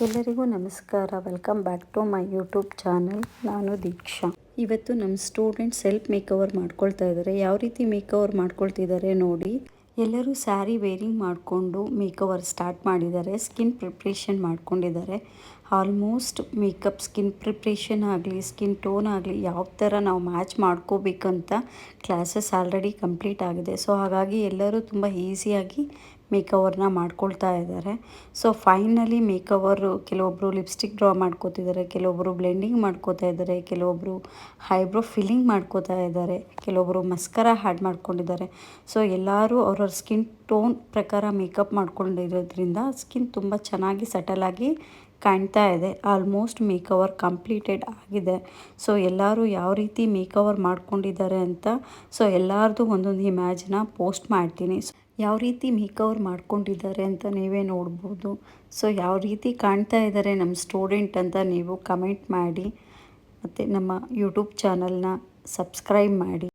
ಎಲ್ಲರಿಗೂ ನಮಸ್ಕಾರ. Welcome back to my YouTube channel. ನಾನು ದೀಕ್ಷಾ. ಇವತ್ತು ನಮ್ಮ ಸ್ಟೂಡೆಂಟ್ ಸೆಲ್ಫ್ ಮೇಕವರ್ ಮಾಡ್ಕೊಳ್ತಾ ಇದ್ದಾರೆ. ಯಾವ ರೀತಿ ಮೇಕವರ್ ಮಾಡ್ಕೊಳ್ತಿದ್ದಾರೆ ನೋಡಿ. ಎಲ್ಲರೂ ಸ್ಯಾರಿ ವೇರಿಂಗ್ ಮಾಡಿಕೊಂಡು ಮೇಕವರ್ ಸ್ಟಾರ್ಟ್ ಮಾಡಿದ್ದಾರೆ. ಸ್ಕಿನ್ ಪ್ರಿಪ್ರೇಷನ್ ಮಾಡ್ಕೊಂಡಿದ್ದಾರೆ. ಆಲ್ಮೋಸ್ಟ್ ಮೇಕಪ್ ಸ್ಕಿನ್ ಪ್ರಿಪ್ರೇಷನ್ ಆಗಲಿ, ಸ್ಕಿನ್ ಟೋನ್ ಆಗಲಿ, ಯಾವ ಥರ ನಾವು ಮ್ಯಾಚ್ ಮಾಡ್ಕೋಬೇಕಂತ ಕ್ಲಾಸಸ್ ಆಲ್ರೆಡಿ ಕಂಪ್ಲೀಟ್ ಆಗಿದೆ. ಸೊ ಹಾಗಾಗಿ ಎಲ್ಲರೂ ತುಂಬ ಈಸಿಯಾಗಿ ಮೇಕವರ್ನ ಮಾಡ್ಕೊಳ್ತಾ ಇದ್ದಾರೆ. ಸೊ ಫೈನಲಿ ಮೇಕವರು ಕೆಲವೊಬ್ಬರು ಲಿಪ್ಸ್ಟಿಕ್ ಡ್ರಾ ಮಾಡ್ಕೋತಿದ್ದಾರೆ, ಕೆಲವೊಬ್ಬರು ಬ್ಲೆಂಡಿಂಗ್ ಮಾಡ್ಕೋತಾ ಇದ್ದಾರೆ, ಕೆಲವೊಬ್ಬರು ಐಬ್ರೋ ಫಿಲ್ಲಿಂಗ್ ಮಾಡ್ಕೋತಾ ಇದ್ದಾರೆ, ಕೆಲವೊಬ್ಬರು ಮಸ್ಕರ ಹ್ಯಾಡ್ ಮಾಡ್ಕೊಂಡಿದ್ದಾರೆ. ಸೊ ಎಲ್ಲರೂ ಅವ್ರವ್ರ ಸ್ಕಿನ್ ಟೋನ್ ಪ್ರಕಾರ ಮೇಕಪ್ ಮಾಡ್ಕೊಂಡಿರೋದ್ರಿಂದ ಸ್ಕಿನ್ ತುಂಬ ಚೆನ್ನಾಗಿ ಸಟಲಾಗಿ ಕಾಣ್ತಾ ಇದೆ. ಆಲ್ಮೋಸ್ಟ್ ಮೇಕವರ್ ಕಂಪ್ಲೀಟೆಡ್ ಆಗಿದೆ. ಸೊ ಎಲ್ಲರೂ ಯಾವ ರೀತಿ ಮೇಕವರ್ ಮಾಡ್ಕೊಂಡಿದ್ದಾರೆ ಅಂತ ಎಲ್ಲರದು ಒಂದೊಂದು ಇಮ್ಯಾಜ್ನ ಪೋಸ್ಟ್ ಮಾಡ್ತೀನಿ. ಯಾವ ರೀತಿ ಮೇಕವರ್ ಮಾಡ್ಕೊಂಡಿದ್ದಾರೆ ಅಂತ ನೀವೇ ನೋಡ್ಬೋದು. ಸೊ ಯಾವ ರೀತಿ ಕಾಣ್ತಾ ಇದ್ದಾರೆ ನಮ್ಮ ಸ್ಟೂಡೆಂಟ್ ಅಂತ ನೀವು ಕಮೆಂಟ್ ಮಾಡಿ, ಮತ್ತು ನಮ್ಮ ಯೂಟ್ಯೂಬ್ ಚಾನಲ್ನ ಸಬ್ಸ್ಕ್ರೈಬ್ ಮಾಡಿ.